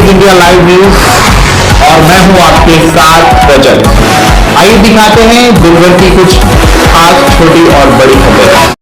Is India live news और मैं हूं आपके साथ रजत। आइए दिखाते हैं दिन भर की कुछ खास छोटी और बड़ी खबरें।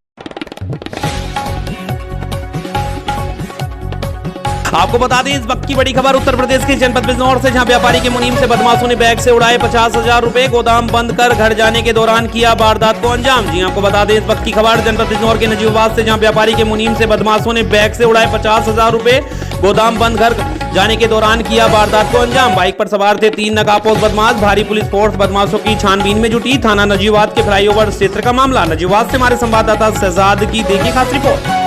आपको बता दें इस वक्त की बड़ी खबर उत्तर प्रदेश के जनपद बिजनौर से, जहां व्यापारी के मुनीम से बदमाशों ने बैग से उड़ाए 50,000 रुपए। गोदाम बंद कर घर जाने के दौरान किया वारदात को अंजाम। जी आपको बता दें इस वक्त की खबर जनपद बिजनौर के नजीबाबाद से, जहां व्यापारी के मुनीम से बदमाशों ने बैग से उड़ाए 50,000 रुपए। गोदाम बंद कर जाने के दौरान किया वारदात को अंजाम। बाइक पर सवार थे 3 नकाबपोश बदमाश। भारी पुलिस फोर्स बदमाशों की छानबीन में जुटी। थाना नजीबाबाद के फ्लाईओवर क्षेत्र का मामला। नजीबाबाद से हमारे संवाददाता शहजाद की देखिए खास रिपोर्ट।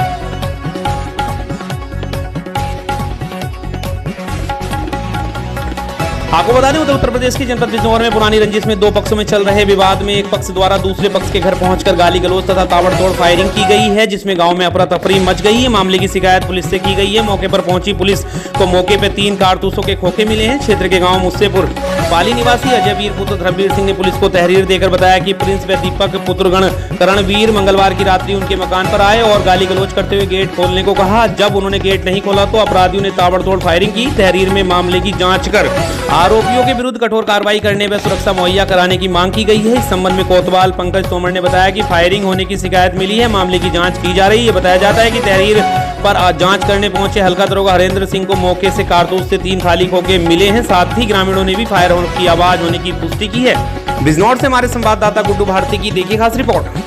आपको बता दें उत्तर प्रदेश के जनपद बिजनौर में पुरानी रंजिश में 2 पक्षों में चल रहे विवाद में एक पक्ष द्वारा दूसरे पक्ष के घर पहुंचकर गाली गलौज तथा ताबड़तोड़ फायरिंग की गई है, जिसमें गांव में अफरा तफरी मच गई है। मामले की शिकायत पुलिस से की गई है। मौके पर पहुंची पुलिस को मौके पर 3 कारतूसों के खोखे मिले हैं। क्षेत्र के गाँव मुस्सेपुर पाली निवासी अजय वीर पुत्र धर्मवीर सिंह ने पुलिस को तहरीर देकर बताया कि प्रिंस व दीपक पुत्रगण करणवीर मंगलवार की रात्रि उनके मकान पर आए और गाली गलौज करते हुए गेट खोलने को कहा। जब उन्होंने गेट नहीं खोला तो अपराधियों ने ताबड़तोड़ फायरिंग की। तहरीर में मामले की जांच कर आरोपियों के विरुद्ध कठोर कार्रवाई करने व सुरक्षा मुहैया कराने की मांग की गई है। इस संबंध में कोतवाल पंकज तोमर ने बताया कि फायरिंग होने की शिकायत मिली है। मामले की जांच की जा रही है। बताया जाता है कि तहरीर पर जांच करने पहुंचे हल्का दरोगा हरेंद्र सिंह को मौके से कारतूस से 3 खाली खोखे मिले हैं। साथ ही ग्रामीणों ने भी फायर की आवाज होने की पुष्टि की है। बिजनौर से हमारे संवाददाता गुड्डू भारती की देखिए खास रिपोर्ट।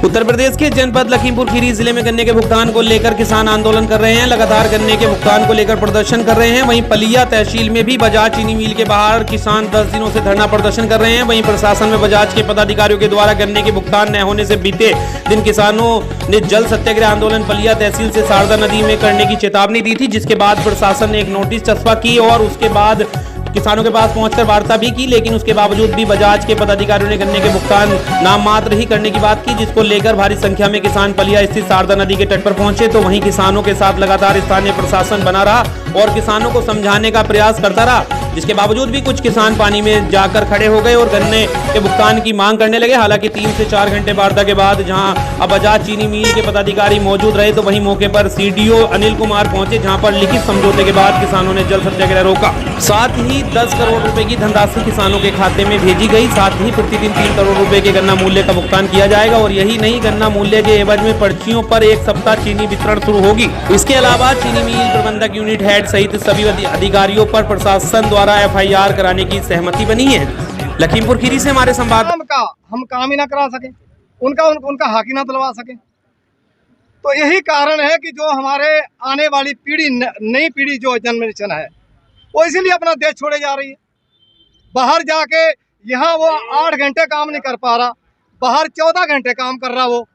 उत्तर प्रदेश के जनपद लखीमपुर खीरी जिले में गन्ने के भुगतान को लेकर किसान आंदोलन कर रहे हैं। लगातार गन्ने के भुगतान को लेकर प्रदर्शन कर रहे हैं। वहीं पलिया तहसील में भी बजाज चीनी मिल के बाहर किसान 10 दिनों से धरना प्रदर्शन कर रहे हैं। वहीं प्रशासन में बजाज के पदाधिकारियों के द्वारा गन्ने के भुगतान न होने से बीते दिन किसानों ने जल सत्याग्रह आंदोलन पलिया तहसील से शारदा नदी में करने की चेतावनी दी थी, जिसके बाद प्रशासन ने एक नोटिस चस्पा की और उसके बाद किसानों के पास पहुंचकर वार्ता भी की। लेकिन उसके बावजूद भी बजाज के पदाधिकारियों ने गन्ने के भुगतान नाम मात्र ही करने की बात की, जिसको लेकर भारी संख्या में किसान पलिया स्थित शारदा नदी के तट पर पहुंचे। तो वहीं किसानों के साथ लगातार स्थानीय प्रशासन बना रहा और किसानों को समझाने का प्रयास करता रहा, जिसके बावजूद भी कुछ किसान पानी में जाकर खड़े हो गए और गन्ने के भुगतान की मांग करने लगे। हालांकि 3 से 4 घंटे वार्ता के बाद जहां अब बजाज चीनी मिल के पदाधिकारी मौजूद रहे, तो वहीं मौके पर सीडीओ अनिल कुमार पहुंचे, जहां पर लिखित समझौते के बाद किसानों ने जल सत्याग्रह रोका। साथ ही 10 करोड़ रुपए की धनराशि किसानों के खाते में भेजी गई। साथ ही प्रतिदिन 3 करोड़ रुपए के गन्ना मूल्य का भुगतान किया जाएगा। और यही नहीं, गन्ना मूल्य के एवज में पर्चियों पर 1 सप्ताह चीनी वितरण शुरू होगी। इसके अलावा चीनी मिल प्रबंधक यूनिट हेड सहित सभी अधिकारियों पर प्रशासन द्वारा FIR कराने की सहमति बनी है। लखीमपुर खीरी से हमारे संवाददाता हम काम ही ना करा सके, उनका हक ही ना दिलवा सके। तो यही कारण है कि जो हमारे आने वाली पीढ़ी, नई पीढ़ी जो जनरेशन है, वो इसीलिए अपना देश छोड़े जा रही है। बाहर जाके यहाँ वो 8 घंटे काम नहीं कर पा रहा, बाहर 14 घंटे काम कर रहा वो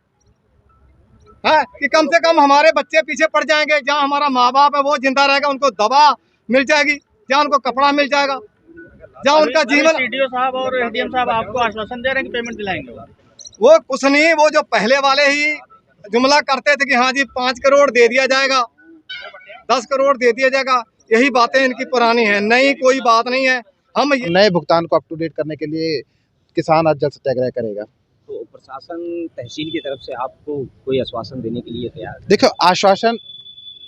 है कि कम से कम हमारे बच्चे पीछे पड़ जाएंगे। जहाँ हमारा माँ बाप है वो जिंदा रहेगा, उनको दवा मिल जाएगी, जहाँ उनको कपड़ा मिल जाएगा, जहाँ उनका जीवन। सीडीओ साहब और एडीएम साहब आपको आश्वासन दे रहे हैं कि पेमेंट दिलाएंगे? वो कुछ नहीं, वो जो पहले वाले ही जुमला करते थे कि हाँ जी 5 करोड़ दे दिया जाएगा, 10 करोड़ दे दिया जाएगा, यही बातें इनकी पुरानी हैं। नई कोई बात नहीं है। हम नए भुगतान को अप टू डेट करने के लिए किसान आज जल सत्याग्रह करेगा। तो प्रशासन तहसील की तरफ से आपको कोई आश्वासन देने के लिए तैयार है? देखो, आश्वासन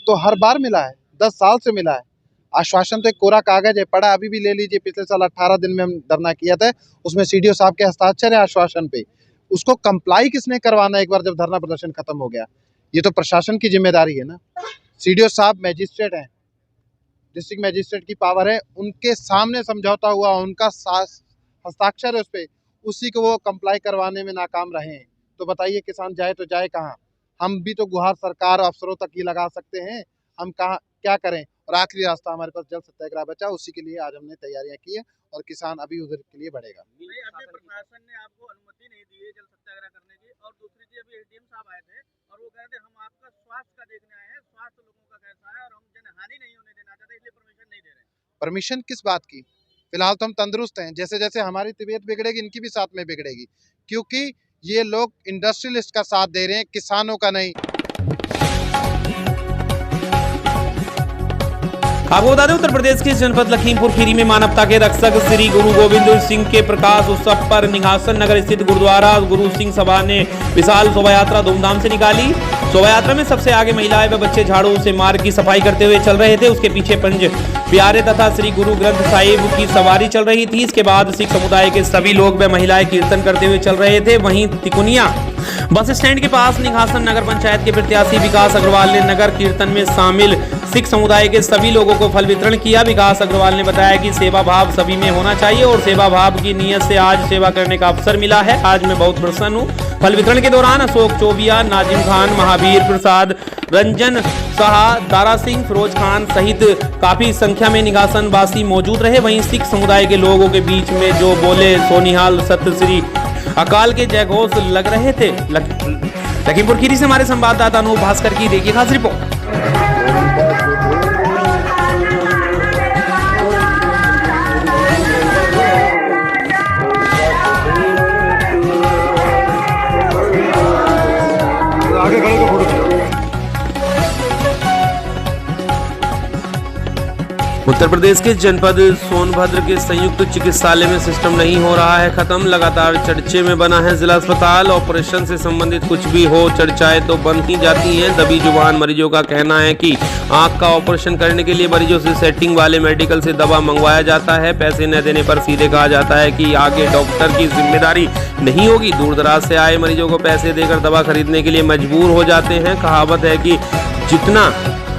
तो हर बार मिला है, 10 साल से मिला है। आश्वासन तो एक कोरा कागज है, पड़ा अभी भी ले लीजिए। पिछले साल 18 दिन में हम धरना किया था, उसमें सीडीओ साहब के हस्ताक्षर है आश्वासन पे। उसको कंप्लाई किसने करवाना एक बार जब धरना प्रदर्शन खत्म हो गया? ये तो प्रशासन की जिम्मेदारी है ना। सीडीओ साहब मैजिस्ट्रेट हैं, डिस्ट्रिक्ट मैजिस्ट्रेट की पावर है, उनके सामने समझौता हुआ, उनका हस्ताक्षर है उस पर, उसी को वो कंप्लाई करवाने में नाकाम रहे हैं। तो बताइए किसान जाए तो जाए कहाँ? हम भी तो गुहार सरकार अफसरों तक ही लगा सकते हैं, हम कहाँ क्या करें? और आखिरी रास्ता हमारे पास जल सत्याग्रह बचा, उसी के लिए आज हमने तैयारियां की है और किसान अभी उधर के लिए बढ़ेगा। अभी प्रशासन ने आपको अनुमति नहीं दी है जल सत्याग्रह करने की। और दूसरी चीज, अभी एडीएम साहब आए थे और वो कह रहे थे हम आपका स्वास्थ्य का देखने आए हैं, स्वास्थ्य लोगों का कैसा है और हम जनहानि नहीं होने देना चाहते, इसलिए परमिशन नहीं दे रहे हैं। परमिशन किस बात की? फिलहाल तो हम तंदुरुस्त हैं, जैसे जैसे हमारी तबीयत बिगड़ेगी इनकी भी साथ में बिगड़ेगी, क्योंकि ये लोग इंडस्ट्रियलिस्ट का साथ दे रहे हैं, किसानों का नहीं। आपको बता दें उत्तर प्रदेश के जनपद लखीमपुर खीरी में मानवता के रक्षक श्री गुरु गोविंद सिंह के प्रकाश उत्सव पर निघासन नगर स्थित गुरुद्वारा गुरु सिंह सभा ने विशाल शोभा यात्रा धूमधाम से निकाली। शोभा यात्रा में सबसे आगे महिलाएं व बच्चे झाड़ू से मार्ग की सफाई करते हुए चल रहे थे। उसके पीछे पंज प्यारे तथा श्री गुरु ग्रंथ साहिब की सवारी चल रही थी। इसके बाद सिख समुदाय के सभी लोग व महिलाएं कीर्तन करते हुए चल रहे थे। वहीं तिकुनिया बस स्टैंड के पास निघासन नगर पंचायत के प्रत्याशी विकास अग्रवाल ने नगर कीर्तन में शामिल सिख समुदाय के सभी लोगों को फल वितरण किया। विकास अग्रवाल ने बताया कि सेवा भाव सभी में होना चाहिए और सेवा भाव की नीयत से आज सेवा करने का अवसर मिला है। आज मैं बहुत प्रसन्न हूँ। फल वितरण के दौरान अशोक चौबिया, नाजिम खान, महावीर प्रसाद, रंजन साहा, दारा सिंह, फिरोज खान सहित काफी संख्या में निघासन वासी मौजूद रहे। वहीं सिख समुदाय के लोगों के बीच में जो बोले सोनिहाल सत श्री अकाल के जयघोष लग रहे थे। लखीमपुर खीरी से हमारे संवाददाता अनूप भास्कर की देखिए खास रिपोर्ट। उत्तर प्रदेश के जनपद सोनभद्र के संयुक्त चिकित्सालय में सिस्टम नहीं हो रहा है खत्म। लगातार चर्चे में बना है जिला अस्पताल। ऑपरेशन से संबंधित कुछ भी हो, चर्चाएं तो बन ही जाती हैं। दबी जुबान मरीजों का कहना है कि आंख का ऑपरेशन करने के लिए मरीजों से सेटिंग वाले मेडिकल से दवा मंगवाया जाता है। पैसे न देने पर सीधे कहा जाता है कि आगे डॉक्टर की जिम्मेदारी नहीं होगी। दूर दराज से आए मरीजों को पैसे देकर दवा खरीदने के लिए मजबूर हो जाते हैं। कहावत है कि जितना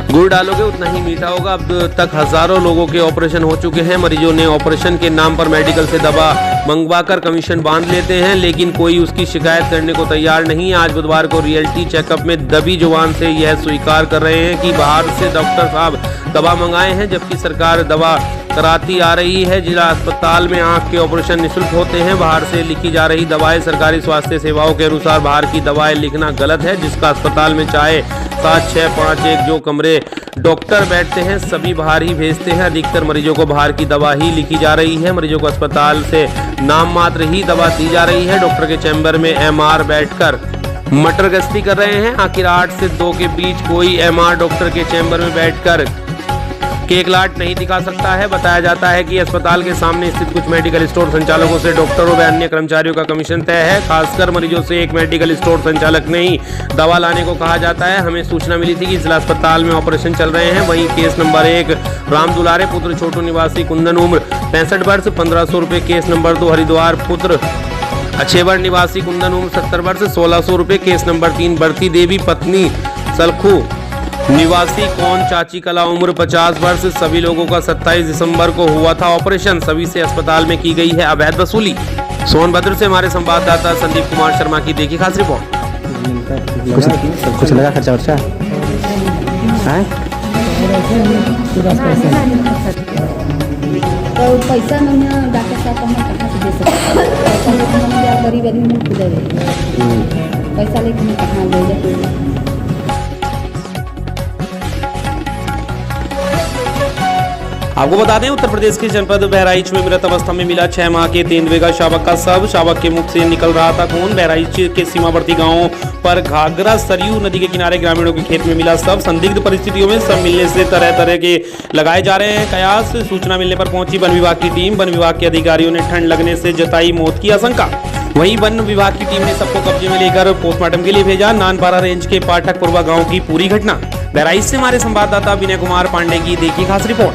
गुड़ डालोगे उतना ही मीठा होगा। अब तक हजारों लोगों के ऑपरेशन हो चुके हैं। मरीजों ने ऑपरेशन के नाम पर मेडिकल से दवा मंगवाकर कमीशन बांध लेते हैं, लेकिन कोई उसकी शिकायत करने को तैयार नहीं है। आज बुधवार को रियलिटी चेकअप में दबी जुबान से यह स्वीकार कर रहे हैं कि बाहर से डॉक्टर साहब दवा मंगाए हैं, जबकि सरकार दवा कराती आ रही है। जिला अस्पताल में आंख के ऑपरेशन निःशुल्क होते हैं। बाहर से लिखी जा रही दवाएं सरकारी स्वास्थ्य सेवाओं के अनुसार बाहर की दवाएं लिखना गलत है। जिसका अस्पताल में चाहे 7, 6, 5, 1 जो कमरे डॉक्टर बैठते हैं सभी बाहर ही भेजते हैं। अधिकतर मरीजों को बाहर की दवा ही लिखी जा रही है। मरीजों को अस्पताल से नाम मात्र ही दवा दी जा रही है। डॉक्टर के चैम्बर में एमआर बैठकर मटर गश्ती कर रहे हैं। आखिर 8 से 2 के बीच कोई एमआर डॉक्टर के चैम्बर में बैठकर केक लाट नहीं दिखा सकता है। बताया जाता है कि अस्पताल के सामने स्थित कुछ मेडिकल स्टोर संचालकों से डॉक्टरों व अन्य कर्मचारियों का कमीशन तय है। खासकर मरीजों से एक मेडिकल स्टोर संचालक ने ही दवा लाने को कहा जाता है। हमें सूचना मिली थी कि जिला अस्पताल में ऑपरेशन चल रहे हैं। वहीं केस नंबर 1 राम दुलारे पुत्र छोटू निवासी कुंदन उम्र 65 वर्ष 1500 रुपये। केस नंबर 2 हरिद्वार पुत्र अच्छेवर निवासी कुंदन उम्र 70 वर्ष 1600 रुपये। केस नंबर 3 बरती देवी पत्नी सलखू निवासी कौन चाची कला उम्र 50 वर्ष। सभी लोगों का 27 दिसंबर को हुआ था ऑपरेशन। सभी से अस्पताल में की गई है अवैध वसूली। सोनभद्र से हमारे संवाददाता संदीप कुमार शर्मा की देखी खास रिपोर्ट। कुछ लगा खर्चा वर्चा है? तो पैसा नहीं है डॉक्टर साहब हमें कहाँ से दे सकते हैं? पैसा लेके हम क्या गरीब आदमी मुफ्त दे देंगे? पैसा लेके हम कहाँ ले जाते? आपको बता दें उत्तर प्रदेश के जनपद बहराइच में मृत अवस्था में मिला 6 माह के तेंदुए का शावक का शव। शावक के मुख से निकल रहा था खून। बहराइच के सीमावर्ती गांवों पर घाघरा सरयू नदी के किनारे ग्रामीणों के खेत में मिला शव। संदिग्ध परिस्थितियों में शव मिलने से तरह तरह के लगाए जा रहे हैं कयास। सूचना मिलने पर पहुंची वन विभाग की टीम। वन विभाग के अधिकारियों ने ठंड लगने से जताई मौत की आशंका। वहीं वन विभाग की टीम ने सबको कब्जे में लेकर पोस्टमार्टम के लिए भेजा। नानपारा रेंज के पाठकपुरवा गाँव की पूरी घटना। बहराइच से हमारे संवाददाता विनय कुमार पांडे की देखी खास रिपोर्ट।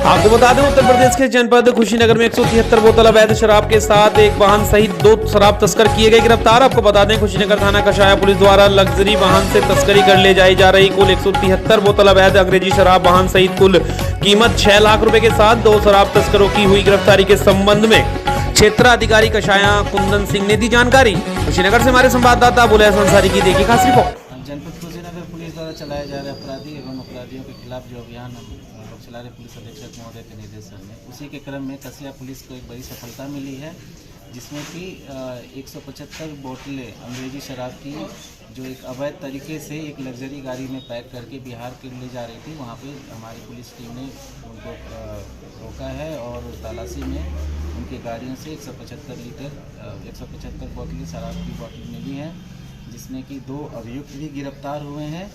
आपको बता दें उत्तर प्रदेश के जनपद कुशीनगर में 173 बोतल अवैध शराब के साथ एक वाहन सहित 2 शराब तस्कर किए गए गिरफ्तार। आपको बता दें कुशीनगर थाना कशाया पुलिस द्वारा लग्जरी वाहन से तस्करी कर ले जाई जा रही कुल 173 बोतल अवैध अंग्रेजी शराब वाहन सहित कुल कीमत 6 लाख रुपए के साथ 2 शराब तस्करों की हुई गिरफ्तारी के संबंध में क्षेत्राधिकारी कशाया कुंदन सिंह ने दी जानकारी। कुशीनगर से हमारे संवाददाता बुलैस अंसारी की देखी खास रिपोर्ट। जनपद कुशीनगर पुलिस द्वारा चलाए जा रहे अपराधी एवं अपराधियों के खिलाफ जो अभियान हम लोग चला रहे पुलिस अधीक्षक महोदय के निर्देशन में, उसी के क्रम में कसिया पुलिस को एक बड़ी सफलता मिली है, जिसमें कि 175 बोतलें अंग्रेजी शराब की जो एक अवैध तरीके से एक लग्जरी गाड़ी में पैक करके बिहार के ले जा रही थी। वहाँ पे हमारी पुलिस टीम ने उनको रोका है और तलाशी में उनकी गाड़ियों से 175 बोतलें शराब की बोतल मिली हैं, जिसमें कि 2 अभियुक्त भी गिरफ्तार हुए हैं।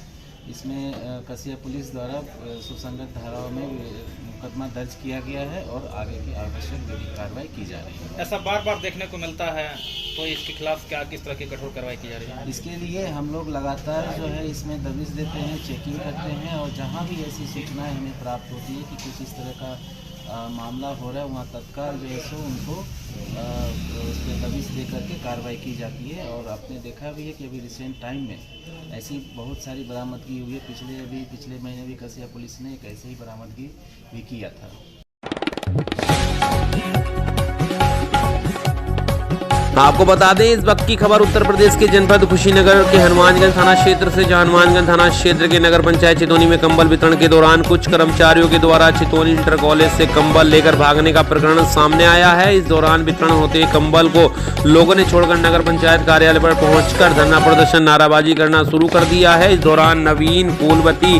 इसमें कसिया पुलिस द्वारा सुसंगत धाराओं में मुकदमा दर्ज किया गया है और आगे की आवश्यक विधिक कार्रवाई की जा रही है। ऐसा बार बार देखने को मिलता है, तो इसके खिलाफ क्या किस तरह की कठोर कार्रवाई की जा रही है? इसके लिए हम लोग लगातार जो है इसमें दबिश देते हैं, चेकिंग करते हैं और जहाँ भी ऐसी सूचनाएं हमें प्राप्त होती है कि कुछ इस तरह का मामला हो रहा है, वहाँ तत्काल जो है सो उनको उस पर दबिश दे करके कार्रवाई की जाती है। और आपने देखा भी है कि अभी रिसेंट टाइम में ऐसी बहुत सारी बरामदगी हुई है। पिछले महीने भी कसिया पुलिस ने एक ऐसे ही बरामदगी भी किया था। आपको बता दें, इस वक्त की खबर उत्तर प्रदेश के जनपद कुशीनगर के हनुमानगंज थाना क्षेत्र से, जहां हनुमानगंज थाना क्षेत्र के नगर पंचायत चितौनी में कंबल वितरण के दौरान कुछ कर्मचारियों के द्वारा चितौनी इंटर कॉलेज से कंबल लेकर भागने का प्रकरण सामने आया है। इस दौरान वितरण होते कंबल को लोगों ने छोड़कर नगर पंचायत कार्यालय पर पहुंचकर धरना प्रदर्शन, नाराबाजी करना शुरू कर दिया है। इस दौरान नवीन, फूलवती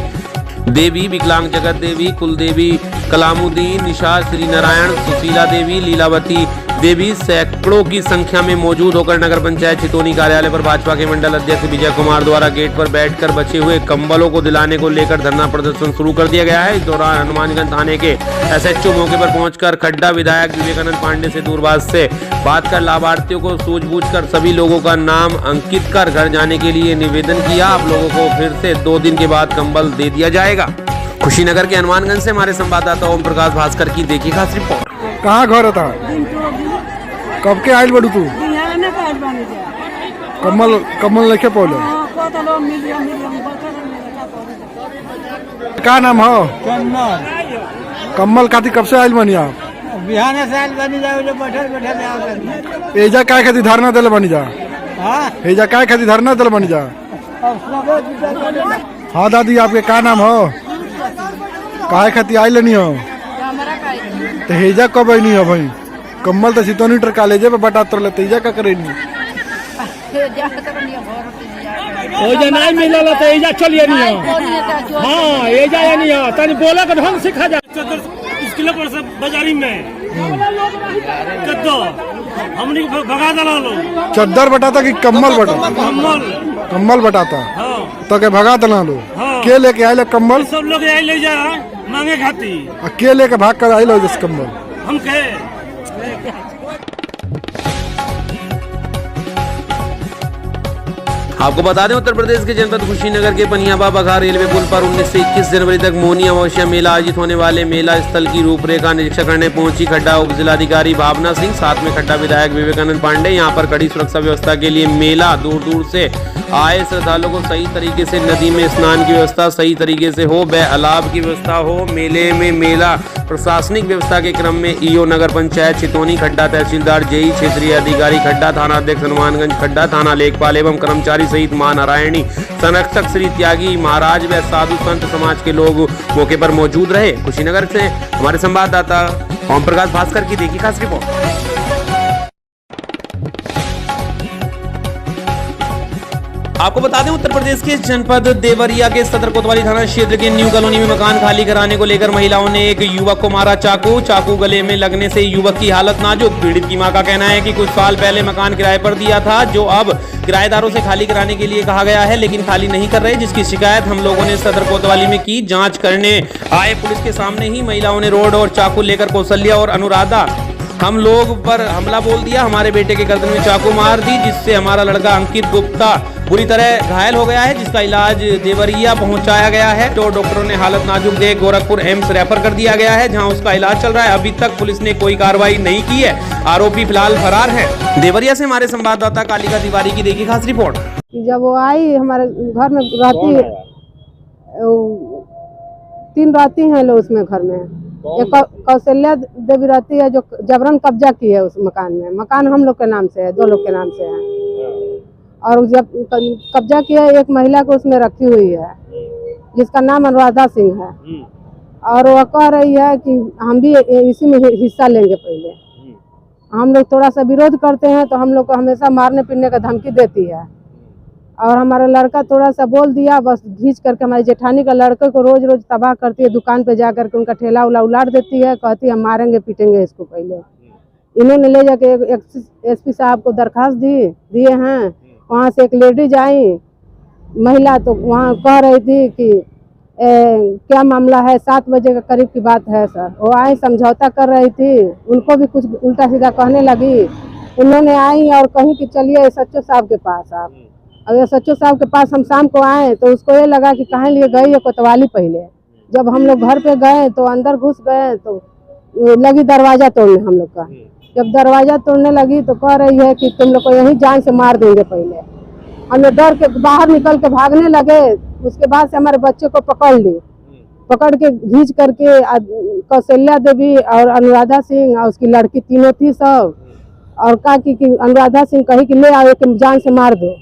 देवी, विकलांग जगत देवी, कुलदेवी, कलामुद्दीन, निशा, श्री नारायण, सुशीला देवी, लीलावती देवी सैकड़ों की संख्या में मौजूद होकर नगर पंचायत चितौनी कार्यालय पर भाजपा के मंडल अध्यक्ष विजय कुमार द्वारा गेट पर बैठकर बचे हुए कंबलों को दिलाने को लेकर धरना प्रदर्शन शुरू कर दिया गया है। इस दौरान हनुमानगंज थाने के SHO मौके पर पहुंचकर खड्डा विधायक विवेकानंद पांडे से दूरभाष से बात कर लाभार्थियों को सूझबूझकर सभी लोगों का नाम अंकित कर घर जाने के लिए निवेदन किया। आप लोगों को फिर से 2 दिन के बाद कंबल दे दिया जाएगा। कुशीनगर के हनुमानगंज से हमारे संवाददाता ओम प्रकाश भास्कर की देखी खास रिपोर्ट। कहाँ घर था? कब के आयल बड़ू तू? कमल लेके पौले का नाम हो? कमल खाती कब से आयल बनी आप? बिहार से आयल बनी जाओ, जो बैठल एजा काय खाती धरना दिल बनी जा? एजा काय खाती धरना दिल बनी जा? हाँ दादी, आपके का नाम हो? काय खाती आयल नहीं हो? तो हेजा कब आई नहीं हो भाई? कम्मल तो चितौनी इंटर कॉलेज पे बटा तो तेजा का करे नहीं ओजा नहीं मिलल तो एजा चलिए नहीं हो। हां एजा या नहीं हो तनी बोला के ढंग सिखा जा। स्कूल पर से बाजारी में कद्दो हमनी भगा दला लो। चद्दर बटाता कि कम्मल बटाता? कम्मल बटाता। तो के भगा दला लो। के लेके आइले कम्मल? सब लोग आई ले जा मांगे खाती। के लेके भाग कर आइलो जिस कम्मल? हम कहे आपको बता दें, उत्तर प्रदेश के जनपद कुशीनगर के पनियाबा बघा रेलवे पुल पर 19 से 21 जनवरी तक मौनी अमावस्या मेला आयोजित होने वाले मेला स्थल की रूपरेखा निरीक्षण करने पहुंची खड्डा उप जिलाधिकारी भावना सिंह, साथ में खड्डा विधायक विवेकानंद पांडे। यहां पर कड़ी सुरक्षा व्यवस्था के लिए मेला दूर दूर से आए श्रद्धालुओं को सही तरीके से नदी में स्नान की व्यवस्था सही तरीके से हो, अलाव की व्यवस्था हो। मेले में मेला प्रशासनिक व्यवस्था के क्रम में ईओ नगर पंचायत चितौनी, खड्डा तहसीलदार, जेई क्षेत्रीय अधिकारी खड्डा, थाना अध्यक्ष हनुमानगंज खड्डा, थाना लेखपाल एवं कर्मचारी सहित मां नारायणी, संरक्षक श्री त्यागी महाराज व साधु संत समाज के लोग मौके पर मौजूद रहे। कुशीनगर से हमारे संवाददाता ओम प्रकाश भास्कर की देखी खास रिपोर्ट। आपको बता दें, उत्तर प्रदेश के जनपद देवरिया के सदर कोतवाली थाना क्षेत्र के न्यू कॉलोनी में मकान खाली कराने को लेकर महिलाओं ने एक युवक को मारा चाकू गले में लगने से युवक की हालत नाजुक। पीड़ित की मां का कहना है कि कुछ साल पहले मकान किराए पर दिया था, जो अब किराएदारों से खाली कराने के लिए कहा गया है, लेकिन खाली नहीं कर रहे, जिसकी शिकायत हम लोगों ने सदर कोतवाली में की। जांच करने आए पुलिस के सामने ही महिलाओं ने रोड और चाकू लेकर कौशल्या और अनुराधा हम लोग पर हमला बोल दिया। हमारे बेटे के गर्दन में चाकू मार दी, जिससे हमारा लड़का अंकित गुप्ता बुरी तरह घायल हो गया है, जिसका इलाज देवरिया पहुंचाया गया है। तो डॉक्टरों ने हालत नाजुक देख गोरखपुर एम्स रेफर कर दिया गया है, जहां उसका इलाज चल रहा है। अभी तक पुलिस ने कोई कार्रवाई नहीं की है। आरोपी फिलहाल फरार है। देवरिया से हमारे संवाददाता कालिका तिवारी की देखी खास रिपोर्ट। जब वो आई हमारे घर में रहती है, 3 रहती हैं लोग उसमें घर में। एक कौशल्या देवी रहती है जो जबरन कब्जा की है उस मकान में। मकान हम लोग के नाम से है, 2 लोग के नाम से है। और जब कब्जा किया एक महिला को उसमें रखी हुई है, जिसका नाम अनुराधा सिंह है। और वो कह रही है कि हम भी इसी में हिस्सा लेंगे। पहले हम लोग थोड़ा सा विरोध करते हैं तो हम लोग को हमेशा मारने पीटने का धमकी देती है। और हमारा लड़का थोड़ा सा बोल दिया, बस घींच करके हमारी जेठानी का लड़के को रोज रोज तबाह करती है। दुकान पे जा करके उनका ठेला उला उलाट देती है, कहती है हम मारेंगे पीटेंगे इसको। पहले इन्होंने ले जाके एक SP साहब को दरखास्त दिए हैं वहाँ से एक लेडीज आई महिला, तो वहाँ कह रही थी कि क्या मामला है, 7 बजे के करीब की बात है सर। वो आई समझौता कर रही थी, उनको भी कुछ उल्टा सीधा कहने लगी। उन्होंने आई और कहीं कि चलिए SHO साहब के पास आप। अब SHO साहब के पास हम शाम को आए तो उसको ये लगा कि कहाँ लिए गई है कोतवाली। पहले जब हम लोग घर पे गए तो अंदर घुस गए तो लगी दरवाजा तोड़ने हम लोग का। जब दरवाजा तोड़ने लगी तो कह रही है कि तुम लोग को यहीं जान से मार देंगे। पहले हम लोग डर के बाहर निकल के भागने लगे। उसके बाद से हमारे बच्चे को पकड़ ली, पकड़ के घींच करके कौशल्या देवी और अनुराधा सिंह और उसकी लड़की तीनों थी सब, और कहा कि अनुराधा सिंह कही कि ले आओ कि जान से मार दो।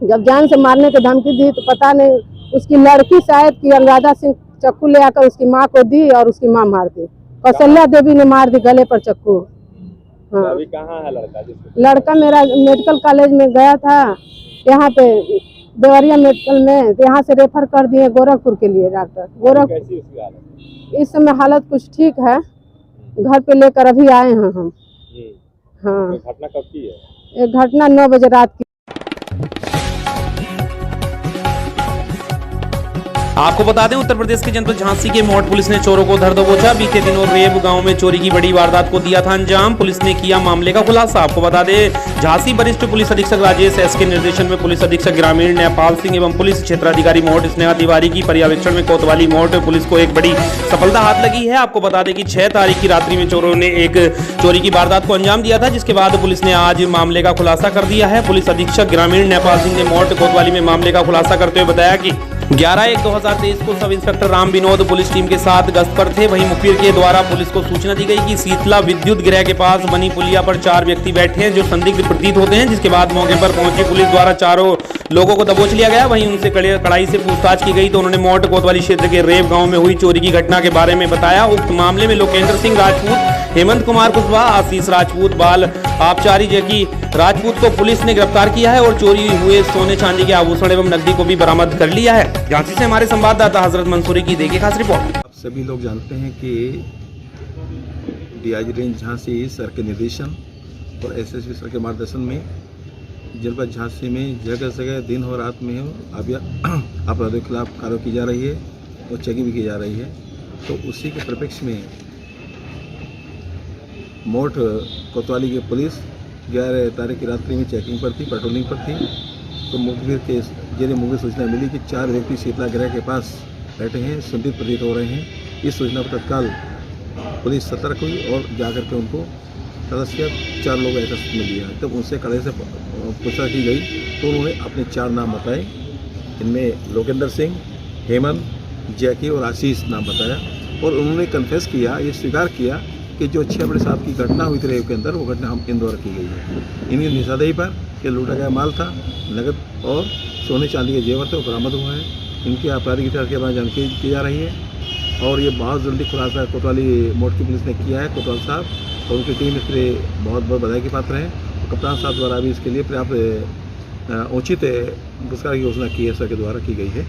जब जान से मारने की धमकी दी तो पता नहीं उसकी लड़की शायद कि अनुराधा सिंह चक्कू ले आकर उसकी माँ को दी और उसकी माँ मार दी। कौशल्या देवी ने मार दी गले पर चक्कू। हाँ, अभी कहाँ है लड़का? लड़का मेरा मेडिकल कॉलेज में गया था, यहाँ पे देवरिया मेडिकल में, तो यहाँ से रेफर कर दिए गोरखपुर के लिए डॉक्टर। गोरखपुर इस समय हालत कुछ ठीक है, घर पे लेकर अभी आए हैं हम। हाँ, घटना कब की है? एक घटना 9 बजे रात की। आपको बता दें, उत्तर प्रदेश के जनपद झांसी के मोट पुलिस ने चोरों को धर दबोचा। बीते दिनों रेब गांव में चोरी की बड़ी वारदात को दिया था अंजाम। पुलिस ने किया मामले का खुलासा। आपको बता दें, झांसी वरिष्ठ पुलिस अधीक्षक राजेश एस के निर्देशन में पुलिस अधीक्षक ग्रामीण नेपाल सिंह एवं पुलिस क्षेत्राधिकारी मोट स्नेहा तिवारी की पर्यवेक्षण में कोतवाली मोट पुलिस को एक बड़ी सफलता हाथ लगी है। आपको बता दें कि 6 तारीख की रात्रि में चोरों ने एक चोरी की वारदात को अंजाम दिया था, जिसके बाद पुलिस ने आज मामले का खुलासा कर दिया है। पुलिस अधीक्षक ग्रामीण नेपाल सिंह ने मोट कोतवाली में मामले का खुलासा करते हुए बताया कि 11/1/2023 को sub inspector Ram Vinod police team के साथ गश्त पर थे। वहीं मुखबिर के द्वारा पुलिस को सूचना दी गई कि शीतला विद्युत गृह के पास बनी पुलिया पर 4 व्यक्ति बैठे हैं जो संदिग्ध प्रतीत होते हैं, जिसके बाद मौके पर पहुंची पुलिस द्वारा चारों लोगों को दबोच लिया गया। वहीं उनसे कड़ाई से पूछताछ की गई तो उन्होंने मोट कोतवाली क्षेत्र के रेव गांव में हुई चोरी की घटना के बारे में बताया। उक्त मामले में लोकेंद्र सिंह राजपूत, हेमंत कुमार कुशवाहा, आशीष राजपूत, बाल आबचारी जैकी राजपूत को पुलिस ने गिरफ्तार किया है और चोरी हुए सोने चांदी के आभूषण एवं नकदी को भी बरामद कर लिया है। झांसी से हमारे संवाददाता हजरत मंसूरी की देखिए खास रिपोर्ट। आप सभी लोग जानते हैं कि DIG रेंज झांसी सर के निर्देशन और SSP सर के मार्गदर्शन में जनपद झांसी में जगह जगह दिन और रात में अपराधियों के खिलाफ कार्रवाई की जा रही है और चेकिंग भी की जा रही है। तो उसी के परिप्रेक्ष्य में मोट कोतवाली की पुलिस 11 तारीख की रात्रि में चेकिंग पर थी, पेट्रोलिंग पर थी। तो मुखबिर के जरिए मुखबिर सूचना मिली कि 4 व्यक्ति शीतला गृह के पास बैठे हैं, संदिग्ध प्रतीत हो रहे हैं। इस सूचना पर तत्काल पुलिस सतर्क हुई और जाकर के उनको सदस्य 4 लोग एकत्र में लिया। तब उनसे कड़े से पूछताछ की गई तो उन्होंने अपने 4 नाम बताए। इनमें लोकेंद्र सिंह, हेमंत, जैकी और आशीष नाम बताया और उन्होंने कन्फेस किया, ये स्वीकार किया कि जो 6 बड़े साहब की घटना हुई थी रेव के अंदर, वो घटना हम इन द्वारा की गई है। इनकी निशानदेही पर कि लूटा गया माल था, नगद और सोने चांदी के जेवर थे, वो बरामद हुआ है। इनकी आपराधिक इतिहास के बारे में जानकारी की जा रही है और ये बहुत जल्दी खुलासा कोतवाली मोट की पुलिस ने किया है। कोतवाल साहब और उनकी टीम इसके लिए बहुत बहुत बधाई के पात्र हैं। कप्तान साहब द्वारा भी इसके लिए पर्याप्त उचित पुरस्कार की घोषणा की है, सर के द्वारा की गई है।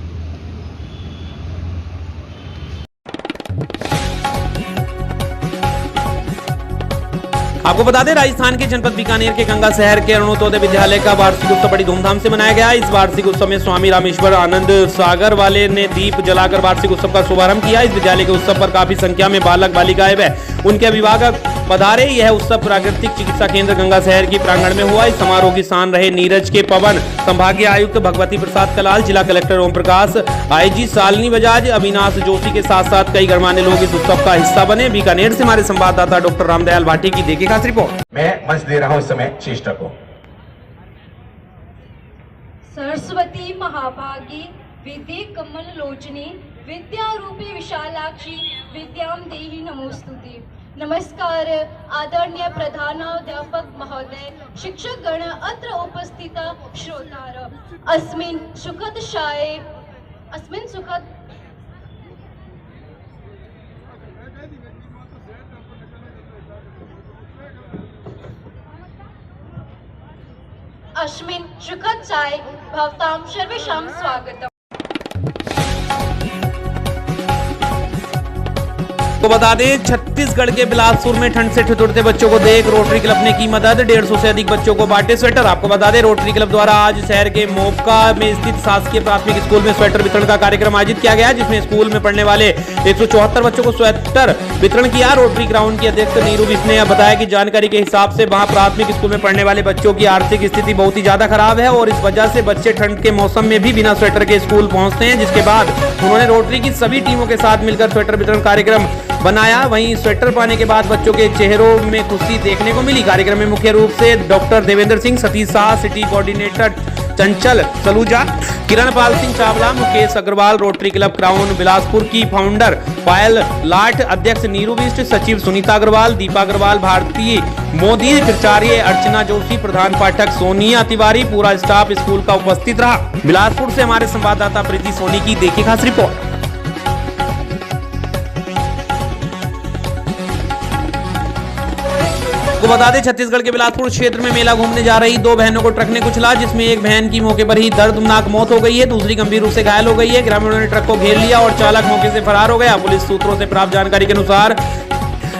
आपको बता दें, राजस्थान के जनपद बीकानेर के गंगा शहर के अरुणोदय विद्यालय का वार्षिक उत्सव बड़ी धूमधाम से मनाया गया। इस वार्षिक उत्सव में स्वामी रामेश्वर आनंद सागर वाले ने दीप जलाकर वार्षिक उत्सव का शुभारंभ किया। इस विद्यालय के उत्सव पर काफी संख्या में बालक बालिकाएं व उनके अभिभावक पधारे। यह उत्सव प्राकृतिक चिकित्सा केंद्र गंगा शहर की प्रांगण में हुआ। इस समारोह की शान रहे नीरज के पवन, संभागीय आयुक्त भगवती प्रसाद कलाल, जिला कलेक्टर ओम प्रकाश, IG शालिनी बजाज, अविनाश जोशी के साथ साथ कई गणमान्य लोग इस उत्सव का हिस्सा बने। बीकानेर से हमारे संवाददाता डॉक्टर रामदयाल भाटी की देखिए खास रिपोर्ट। मैं मंच दे रहा हूं इस समय श्रेष्ठ को। सरस्वती महाभागी विद्ये कमल लोचनी विद्या रूपी विशालाक्षी विद्याम देहि नमोस्तुते। नमस्कार आदरणीय प्रधानाध्यापक महोदय, शिक्षक गण, अत्र उपस्थित श्रोतार, अस्मिन् सुखद चाय भवतां सर्वेषां स्वागतम्। आपको बता दें छत्तीसगढ़ के बिलासपुर में ठंड से ठिठुरते बच्चों को देख रोटरी क्लब ने की मदद। 150 से अधिक बच्चों को बांटे स्वेटर। आपको बता दें रोटरी क्लब द्वारा आज शहर के मोपका में स्थित शासकीय प्राथमिक स्कूल में स्वेटर वितरण का कार्यक्रम आयोजित किया गया, जिसमें स्कूल में पढ़ने वाले 174 बच्चों को स्वेटर वितरण किया। रोटरी ग्राउंड की अध्यक्ष नीरू बिश्नोई ने बताया कि जानकारी के हिसाब से वहां प्राथमिक स्कूल में पढ़ने वाले बच्चों की आर्थिक स्थिति बहुत ही ज्यादा खराब है और इस वजह से बच्चे ठंड के मौसम में भी बिना स्वेटर के स्कूल पहुंचते हैं। जिसके बाद उन्होंने रोटरी की सभी टीमों के साथ मिलकर स्वेटर वितरण कार्यक्रम बनाया। वहीं स्वेटर पाने के बाद बच्चों के चेहरों में खुशी देखने को मिली। कार्यक्रम में मुख्य रूप से doctor Devendra Singh, Satish Shah, city coordinator Chanchal Saluja, Kiran Pal Singh Chawla, Mukesh Agarwal, rotary club crown Bilaspur की फाउंडर पायल लाठ, अध्यक्ष नीरू बिष्ट, सचिव सुनीता अग्रवाल, दीपा अग्रवाल, भारतीय मोदी, प्राचार्य अर्चना जोशी, प्रधान पाठक सोनिया तिवारी, पूरा स्टाफ स्कूल का उपस्थित रहा। बिलासपुर से हमारे संवाददाता प्रीति सोनी की देखिए खास रिपोर्ट। आपको बता दें छत्तीसगढ़ के बिलासपुर क्षेत्र में मेला घूमने जा रही 2 बहनों को ट्रक ने कुचला, जिसमें एक बहन की मौके पर ही दर्दनाक मौत हो गई है, दूसरी गंभीर रूप से घायल हो गई है। ग्रामीणों ने ट्रक को घेर लिया और चालक मौके से फरार हो गया। पुलिस सूत्रों से प्राप्त जानकारी के अनुसार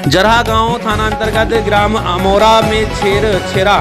जरहा गांव थाना अंतर्गत ग्राम अमोरा में छेरा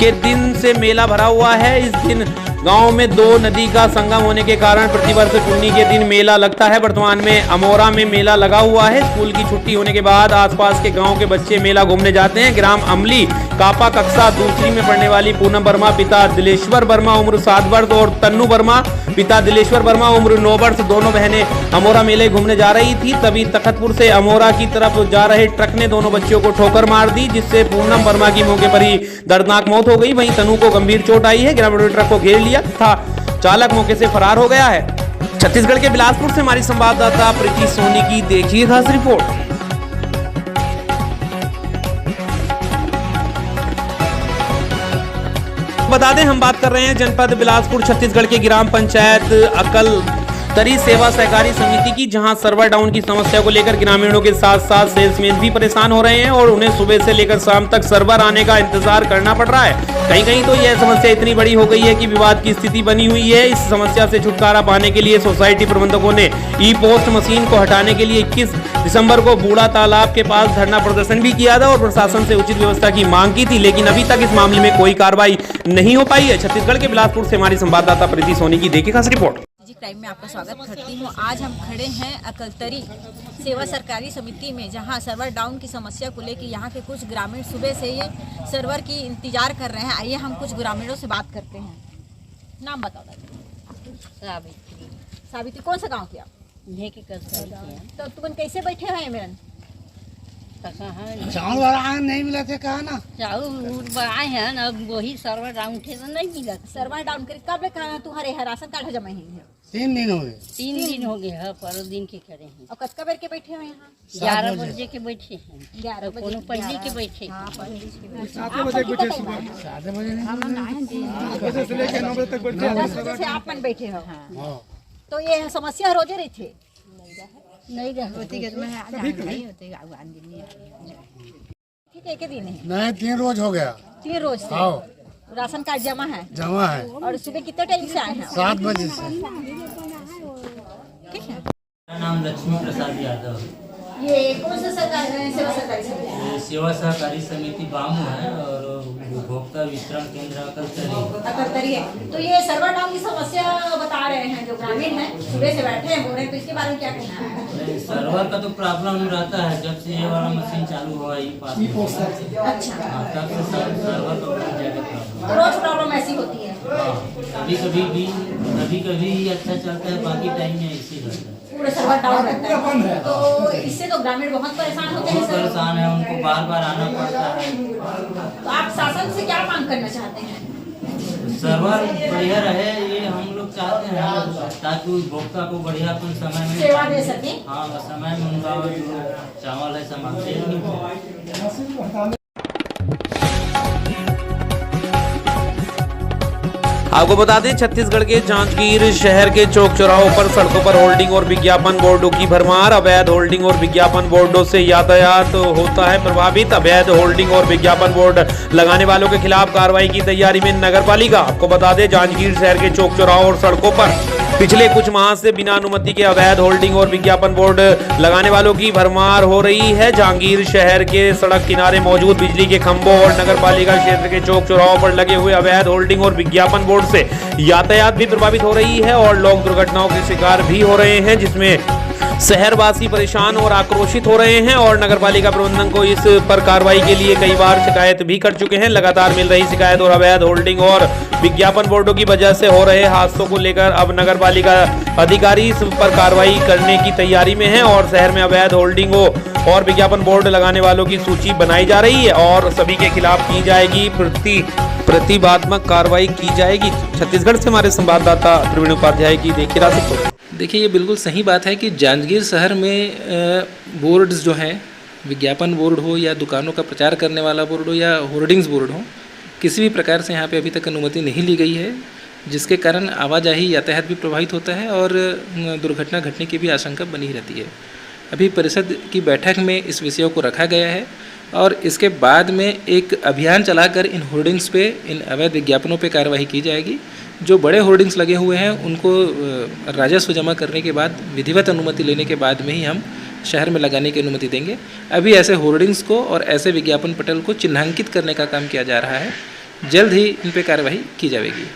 के दिन से मेला भरा हुआ है। इस दिन गांव में 2 नदी का संगम होने के कारण प्रतिवर्ष पूर्णिमा के दिन मेला लगता है। वर्तमान में अमोरा में मेला लगा हुआ है। स्कूल की छुट्टी होने के बाद आसपास के गांव के बच्चे मेला घूमने जाते हैं। ग्राम अमली कापा कक्षा दूसरी में पढ़ने वाली पूनम वर्मा, पिता दिलेश्वर वर्मा उम्र 7 वर्ष और तन्नू वर्मा, पिता दिलेश्वर वर्मा उम्र 9 वर्ष, दोनों बहनें अमोरा मेले घूमने जा रही थी। तभी तखतपुर से अमोरा की तरफ जा रहे ट्रक ने दोनों बच्चियों को ठोकर मार दी, जिससे पूनम वर्मा की मौके पर ही दर्दनाक मौत हो गई। वहीं तनु को गंभीर चोट आई है। ग्रामीणों ने ट्रक को घेर लिया था, चालक मौके से फरार हो गया है। छत्तीसगढ़ के बिलासपुर से हमारी संवाददाता प्रीति सोनी की देखिए खास रिपोर्ट। बता दें हम बात कर रहे हैं जनपद बिलासपुर छत्तीसगढ़ के ग्राम पंचायत अकल तरी सेवा सहकारी समिति की, जहां सर्वर डाउन की समस्या को लेकर ग्रामीणों के साथ साथ सेल्समैन भी परेशान हो रहे हैं और उन्हें सुबह से लेकर शाम तक सर्वर आने का इंतजार करना पड़ रहा है। कहीं कहीं तो यह समस्या इतनी बड़ी हो गई है कि विवाद की स्थिति बनी हुई है। इस समस्या से छुटकारा पाने के लिए सोसाइटी प्रबंधकों ने ई पोस्ट मशीन को हटाने के लिए 21 दिसंबर को बूढ़ा तालाब के पास धरना प्रदर्शन भी किया था और प्रशासन से उचित व्यवस्था की मांग की थी, लेकिन अभी तक इस मामले में कोई कार्रवाई नहीं हो पाई है। छत्तीसगढ़ के बिलासपुर से हमारी संवाददाता प्रीति सोनी की देखिए खास रिपोर्ट। टाइम में आपका स्वागत करती हूँ। आज हम खड़े हैं अकलतरी सेवा सरकारी समिति में, जहाँ सर्वर डाउन की समस्या को लेकर यहाँ के कुछ ग्रामीण सुबह से ये सर्वर की इंतजार कर रहे हैं। आइए हम कुछ ग्रामीणों से बात करते हैं। नाम बताओ दादी। सावित्री, कौन सा गाँव की आप? तो तुम कैसे बैठे हैं मेरन? चावल वाला नहीं मिला थे, कहा ना चावल आए हैं ना, वही सर्वर डाउन थे तो नहीं मिला। सर्वर डाउन कर कब तुम्हारे राशन कार्ड जमा है? 3 दिन हो गए। 3 दिन हो गए हैं, पर दिन के खड़े हैं। और कब के बैठे हैं यहाँ? 11 बजे के बैठे हैं। 11 बजे पहले के बैठे। 7 बजे बैठे सुबह। 7 बजे नहीं, से लेकर 9 बजे तक बैठे। 10 बजे से आप मन बैठे हो। तो ये समस्या रोजे रही थे? नहीं होती है। ठीक है, एक दिन है नहीं, 3 रोज हो गया। 3 रोज से राशन कार्ड जमा है? जमा है। और सुबह कितने टाइम से आए हैं? 7 बजे से। ठीक है। मेरा नाम लक्ष्मी प्रसाद यादव। ये कौन सा सेवा सरकारी समिति? सेवा सहकारी समिति बामू है और उपभोक्ता वितरण केंद्र अकलतरी है। तो ये सर्वर डाउन की समस्या बता रहे हैं जो ग्रामीण हैं, सुबह से बैठे हैं बोल रहे हैं, तो इसके बारे में क्या कहना है? सर्वर का तो प्रॉब्लम रहता है जब से ये वाला मशीन चालू हुआ है। अच्छा, तब से सर्वर का बहुत ज्यादा प्रॉब्लम। रोज प्रॉब्लम ऐसी होती है? कभी कभी अच्छा चलता है, बाकी टाइम में ऐसे रहता है, पूरा सर्वर डाउन रहता है। तो इससे तो ग्रामीण बहुत परेशान होते हैं। परेशान है, उनको बार बार आना पड़ता है। तो आप शासन से क्या मांग करना चाहते हैं? सर्वर बढ़िया रहे, ये हम लोग चाहते हैं, ताकि उपभोक्ता को बढ़िया अपन समय में सेवा दे सके। हाँ, समय में उनका जो चावल है सामान दे। आपको बता दें छत्तीसगढ़ के जांजगीर शहर के चौक चौराहों पर सड़कों पर होल्डिंग और विज्ञापन बोर्डों की भरमार। अवैध होल्डिंग और विज्ञापन बोर्डों से यातायात होता है प्रभावित। अवैध होल्डिंग और विज्ञापन बोर्ड लगाने वालों के खिलाफ कार्रवाई की तैयारी में नगर पालिका। आपको बता दें जांजगीर शहर के चौक चौराहों और सड़कों पर पिछले कुछ माह से बिना अनुमति के अवैध होल्डिंग और विज्ञापन बोर्ड लगाने वालों की भरमार हो रही है। जहांगीर शहर के सड़क किनारे मौजूद बिजली के खंभों और नगर पालिका क्षेत्र के चौक चौराहों पर लगे हुए अवैध होल्डिंग और विज्ञापन बोर्ड से यातायात भी प्रभावित हो रही है और लोग दुर्घटनाओं के शिकार भी हो रहे हैं, जिसमें शहरवासी परेशान और आक्रोशित हो रहे हैं और नगरपालिका प्रबंधन को इस पर कार्रवाई के लिए कई बार शिकायत भी कर चुके हैं। लगातार मिल रही शिकायत और अवैध होल्डिंग और विज्ञापन बोर्डों की वजह से हो रहे हादसों को लेकर अब नगरपालिका अधिकारी इस पर कार्रवाई करने की तैयारी में हैं और शहर में अवैध होल्डिंगों और विज्ञापन बोर्ड लगाने वालों की सूची बनाई जा रही है और सभी के खिलाफ की जाएगी प्रतिबात्मक कार्रवाई की जाएगी। छत्तीसगढ़ से हमारे संवाददाता प्रवीण उपाध्याय की देखिए राशि। देखिए, ये बिल्कुल सही बात है कि जांजगीर शहर में बोर्ड्स जो हैं, विज्ञापन बोर्ड हो या दुकानों का प्रचार करने वाला बोर्ड हो या होर्डिंग्स बोर्ड हो, किसी भी प्रकार से यहाँ पे अभी तक अनुमति नहीं ली गई है, जिसके कारण आवाजाही यातायात भी प्रभावित होता है और दुर्घटना घटने की भी आशंका बनी रहती है। अभी परिषद की बैठक में इस विषयों को रखा गया है और इसके बाद में एक अभियान चलाकर इन होर्डिंग्स पे, इन अवैध विज्ञापनों पे कार्रवाई की जाएगी। जो बड़े होर्डिंग्स लगे हुए हैं उनको राजस्व जमा करने के बाद, विधिवत अनुमति लेने के बाद में ही हम शहर में लगाने की अनुमति देंगे। अभी ऐसे होर्डिंग्स को और ऐसे विज्ञापन पटल को चिन्हांकित करने का काम किया जा रहा है। जल्द ही इन पे कार्रवाई की जाएगी।